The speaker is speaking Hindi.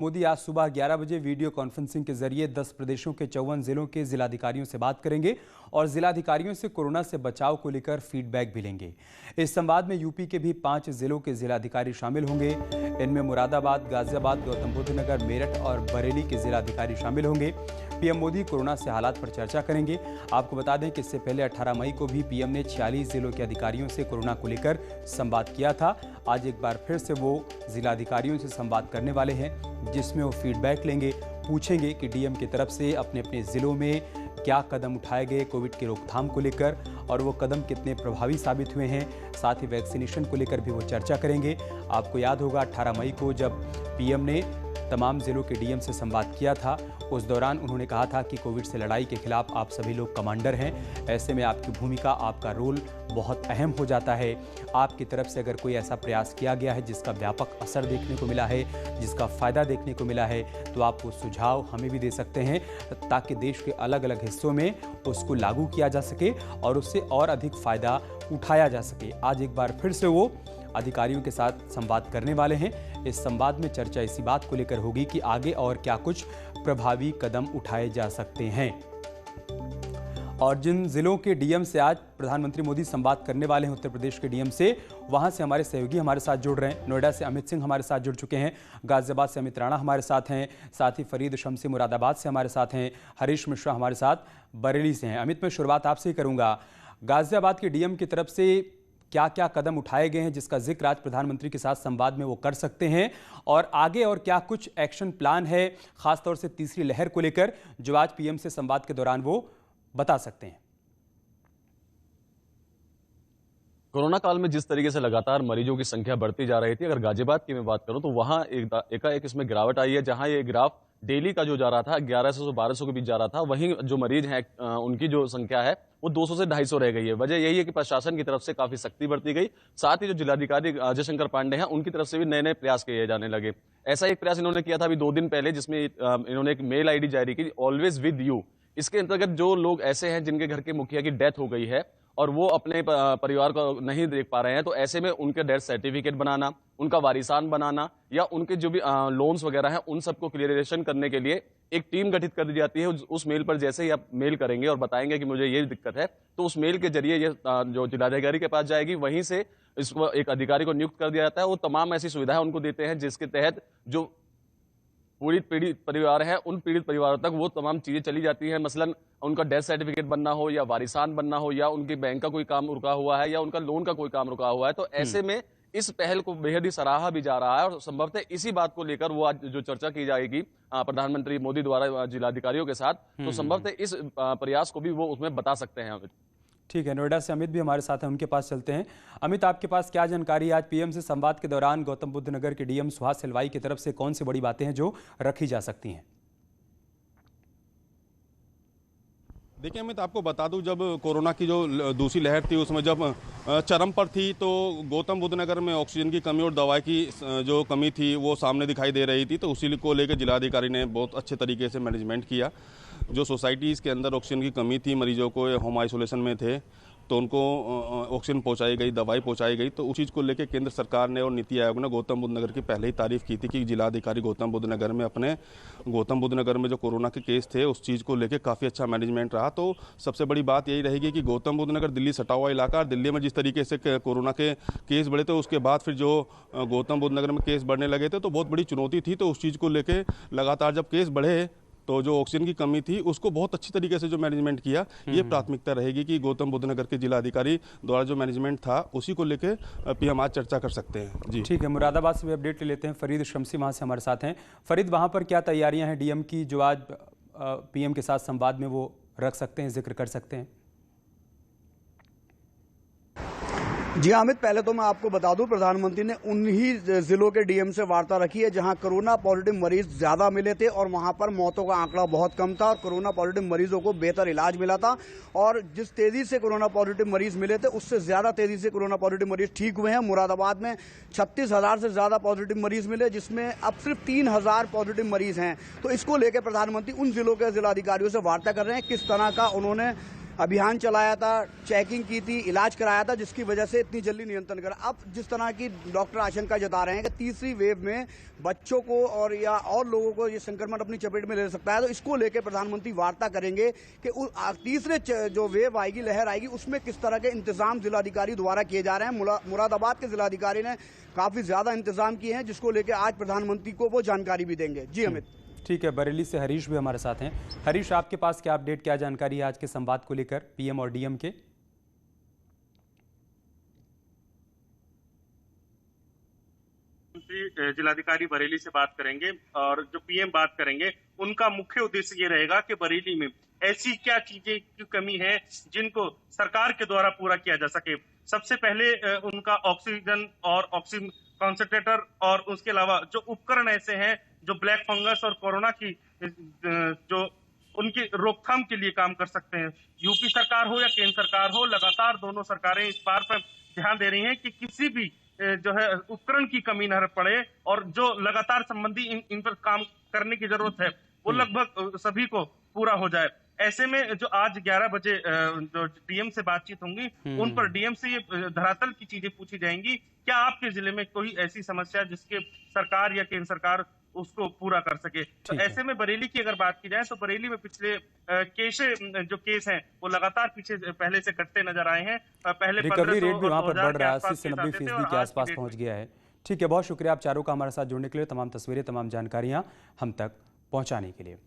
मोदी आज सुबह 11 बजे वीडियो कॉन्फ्रेंसिंग के जरिए 10 प्रदेशों के 54 जिलों के जिलाधिकारियों से बात करेंगे और जिलाधिकारियों से कोरोना से बचाव को लेकर फीडबैक भी लेंगे। इस संवाद में यूपी के भी 5 जिलों के जिलाधिकारी शामिल होंगे। इनमें मुरादाबाद, गाजियाबाद, गौतम बुद्ध नगर, मेरठ और बरेली के जिलाधिकारी शामिल होंगे। पीएम मोदी कोरोना से हालात पर चर्चा करेंगे। आपको बता दें कि इससे पहले 18 मई को भी पीएम ने 46 जिलों के अधिकारियों से कोरोना को लेकर संवाद किया था। आज एक बार फिर से वो जिलाधिकारियों से संवाद करने वाले हैं, जिसमें वो फीडबैक लेंगे, पूछेंगे कि डीएम की तरफ से अपने अपने ज़िलों में क्या कदम उठाए गए कोविड की रोकथाम को लेकर और वो कदम कितने प्रभावी साबित हुए हैं। साथ ही वैक्सीनेशन को लेकर भी वो चर्चा करेंगे। आपको याद होगा 18 मई को जब पीएम ने तमाम जिलों के डीएम से संवाद किया था, उस दौरान उन्होंने कहा था कि कोविड से लड़ाई के खिलाफ आप सभी लोग कमांडर हैं। ऐसे में आपकी भूमिका, आपका रोल बहुत अहम हो जाता है। आपकी तरफ से अगर कोई ऐसा प्रयास किया गया है जिसका व्यापक असर देखने को मिला है, जिसका फ़ायदा देखने को मिला है, तो आप वो सुझाव हमें भी दे सकते हैं ताकि देश के अलग अलग हिस्सों में उसको लागू किया जा सके और उससे और अधिक फ़ायदा उठाया जा सके। आज एक बार फिर से वो अधिकारियों के साथ संवाद करने वाले हैं। इस संवाद में चर्चा इसी बात को लेकर होगी कि आगे और क्या कुछ प्रभावी कदम उठाए जा सकते हैं। और जिन जिलों के डीएम से आज प्रधानमंत्री मोदी संवाद करने वाले हैं, उत्तर प्रदेश के डीएम से, वहां से हमारे सहयोगी हमारे साथ जुड़ रहे हैं। नोएडा से अमित सिंह हमारे साथ जुड़ चुके हैं, गाजियाबाद से अमित राणा हमारे साथ हैं, साथ ही फरीद शमसी मुरादाबाद से हमारे साथ हैं, हरीश मिश्रा हमारे साथ बरेली से हैं। अमित, मैं शुरुआत आपसे ही करूंगा। गाजियाबाद के डीएम की तरफ से क्या क्या कदम उठाए गए हैं जिसका जिक्र आज प्रधानमंत्री के साथ संवाद में वो कर सकते हैं, और आगे और क्या कुछ एक्शन प्लान है खासतौर से तीसरी लहर को लेकर जो आज पीएम से संवाद के दौरान वो बता सकते हैं? कोरोना काल में जिस तरीके से लगातार मरीजों की संख्या बढ़ती जा रही थी, अगर गाजियाबाद की मैं बात करूं तो वहां एकाएक इसमें गिरावट आई है। जहां ये ग्राफ डेली का जो जा रहा था 1100 से 1200 के बीच जा रहा था, वहीं जो मरीज हैं उनकी जो संख्या है वो 200 से 250 रह गई है। वजह यही है कि प्रशासन की तरफ से काफी सख्ती बरती गई। साथ ही जो जिलाधिकारी अजय शंकर पांडे हैं उनकी तरफ से भी नए नए प्रयास किए जाने लगे। ऐसा एक प्रयास इन्होंने किया था अभी 2 दिन पहले, जिसमें इन्होंने एक मेल आईडी जारी की, ऑलवेज विद यू। इसके अंतर्गत जो लोग ऐसे हैं जिनके घर के मुखिया की डेथ हो गई है और वो अपने परिवार को नहीं देख पा रहे हैं, तो ऐसे में उनके डेथ सर्टिफिकेट बनाना, उनका वारिसान बनाना या उनके जो भी लोन्स वगैरह हैं उन सबको क्लियरेशन करने के लिए एक टीम गठित कर दी जाती है। उस मेल पर जैसे ही आप मेल करेंगे और बताएंगे कि मुझे ये दिक्कत है, तो उस मेल के जरिए ये जो जिलाधिकारी के पास जाएगी, वहीं से इसको एक अधिकारी को नियुक्त कर दिया जाता है। वो तमाम ऐसी सुविधाएं उनको देते हैं जिसके तहत जो पीड़ित परिवार है उन पीड़ित परिवारों तक वो तमाम चीजें चली जाती हैं। मसलन उनका डेथ सर्टिफिकेट बनना हो या वारिसान बनना हो या उनके बैंक का कोई काम रुका हुआ है या उनका लोन का कोई काम रुका हुआ है, तो ऐसे में इस पहल को बेहद ही सराहा भी जा रहा है। और संभवतः इसी बात को लेकर वो आज जो चर्चा की जाएगी प्रधानमंत्री मोदी द्वारा जिलाधिकारियों के साथ, तो संभवतः इस प्रयास को भी वो उसमें बता सकते हैं। ठीक है, नोएडा से अमित भी हमारे साथ हैं, उनके पास चलते हैं। अमित, आपके पास क्या जानकारी आज पीएम से संवाद के दौरान गौतम बुद्ध नगर के डीएम सुहास सिलवाई की तरफ से कौन सी बड़ी बातें हैं जो रखी जा सकती हैं? देखिए अमित, आपको बता दूं, जब कोरोना की जो दूसरी लहर थी उसमें जब चरम पर थी, तो गौतम बुद्ध नगर में ऑक्सीजन की कमी और दवाई की जो कमी थी वो सामने दिखाई दे रही थी। तो उसी को लेकर जिलाधिकारी ने बहुत अच्छे तरीके से मैनेजमेंट किया। जो सोसाइटीज़ के अंदर ऑक्सीजन की कमी थी, मरीजों को होम आइसोलेशन में थे, तो उनको ऑक्सीजन पहुंचाई गई, दवाई पहुंचाई गई। तो उस चीज़ को लेकर केंद्र सरकार ने और नीति आयोग ने गौतम बुद्ध नगर की पहले ही तारीफ की थी कि जिलाधिकारी गौतम बुद्ध नगर में जो कोरोना के केस थे उस चीज़ को लेकर काफ़ी अच्छा मैनेजमेंट रहा। तो सबसे बड़ी बात यही रहेगी कि गौतम बुद्ध नगर दिल्ली सटा हुआ इलाका, दिल्ली में जिस तरीके से कोरोना के केस बढ़े थे, उसके बाद फिर जो गौतम बुद्ध नगर में केस बढ़ने लगे थे, तो बहुत बड़ी चुनौती थी। तो उस चीज़ को लेकर लगातार जब केस बढ़े तो जो ऑक्सीजन की कमी थी उसको बहुत अच्छी तरीके से जो मैनेजमेंट किया, ये प्राथमिकता रहेगी कि गौतम बुद्ध नगर के जिलाधिकारी द्वारा जो मैनेजमेंट था उसी को लेकर पीएम आज चर्चा कर सकते हैं। जी ठीक है, मुरादाबाद से भी अपडेट ले लेते हैं। फरीद शमसी वहाँ से हमारे साथ हैं। फरीद, वहाँ पर क्या तैयारियाँ हैं डीएम की जो आज पीएम के साथ संवाद में वो रख सकते हैं, जिक्र कर सकते हैं? जी अमित, पहले तो मैं आपको बता दूं, प्रधानमंत्री ने उन्हीं जिलों के डीएम से वार्ता रखी है जहां कोरोना पॉजिटिव मरीज ज्यादा मिले थे और वहां पर मौतों का आंकड़ा बहुत कम था और कोरोना पॉजिटिव मरीजों को बेहतर इलाज मिला था। और जिस तेजी से कोरोना पॉजिटिव मरीज मिले थे उससे ज्यादा तेजी से कोरोना पॉजिटिव मरीज ठीक हुए हैं। मुरादाबाद में 36,000 से ज्यादा पॉजिटिव मरीज मिले, जिसमें अब सिर्फ 3,000 पॉजिटिव मरीज हैं। तो इसको लेकर प्रधानमंत्री उन जिलों के जिलाधिकारियों से वार्ता कर रहे हैं, किस तरह का उन्होंने अभियान चलाया था, चेकिंग की थी, इलाज कराया था, जिसकी वजह से इतनी जल्दी नियंत्रण करा। अब जिस तरह की डॉक्टर आशंका जता रहे हैं कि तीसरी वेव में बच्चों को और लोगों को ये संक्रमण अपनी चपेट में ले सकता है, तो इसको लेकर प्रधानमंत्री वार्ता करेंगे कि तीसरे जो वेव आएगी, लहर आएगी, उसमें किस तरह के इंतजाम जिलाधिकारी द्वारा किए जा रहे हैं। मुरादाबाद के जिलाधिकारी ने काफी ज्यादा इंतजाम किए हैं, जिसको लेकर आज प्रधानमंत्री को वो जानकारी भी देंगे। जी अमित। ठीक है, बरेली से हरीश भी हमारे साथ हैं। हरीश, आपके पास क्या अपडेट, क्या जानकारी है आज के संवाद को लेकर पीएम और डीएम के? जिलाधिकारी बरेली से बात करेंगे और जो पीएम बात करेंगे उनका मुख्य उद्देश्य ये रहेगा कि बरेली में ऐसी क्या चीजें की कमी है जिनको सरकार के द्वारा पूरा किया जा सके। सबसे पहले उनका ऑक्सीजन और ऑक्सीजन कॉन्सेंट्रेटर और उसके अलावा जो उपकरण ऐसे हैं जो ब्लैक फंगस और कोरोना की जो उनकी रोकथाम के लिए काम कर सकते हैं। यूपी सरकार हो या केंद्र सरकार हो, लगातार दोनों सरकारें इस बात पर ध्यान दे रही हैं कि किसी भी जो है उपकरण की कमी न पड़े और जो लगातार संबंधी इन पर काम करने की जरूरत है वो लगभग सभी को पूरा हो जाए। ऐसे में जो आज 11 बजे जो डीएम से बातचीत होंगी उन पर डीएम से ये धरातल की चीजें पूछी जाएंगी। क्या आपके जिले में कोई ऐसी समस्या जिसके सरकार या केंद्र सरकार उसको पूरा कर सके। तो ऐसे में बरेली की अगर बात की जाए तो बरेली में पिछले जो केस हैं वो लगातार पीछे पहले से घटते नजर आए हैं। पहले रिकवरी रेट भी वहां पर बढ़ रहा है, 80 से 90% के आसपास पहुंच गया है। ठीक है, बहुत शुक्रिया आप चारों का हमारे साथ जुड़ने के लिए, तमाम तस्वीरें, तमाम जानकारियां हम तक पहुंचाने के लिए।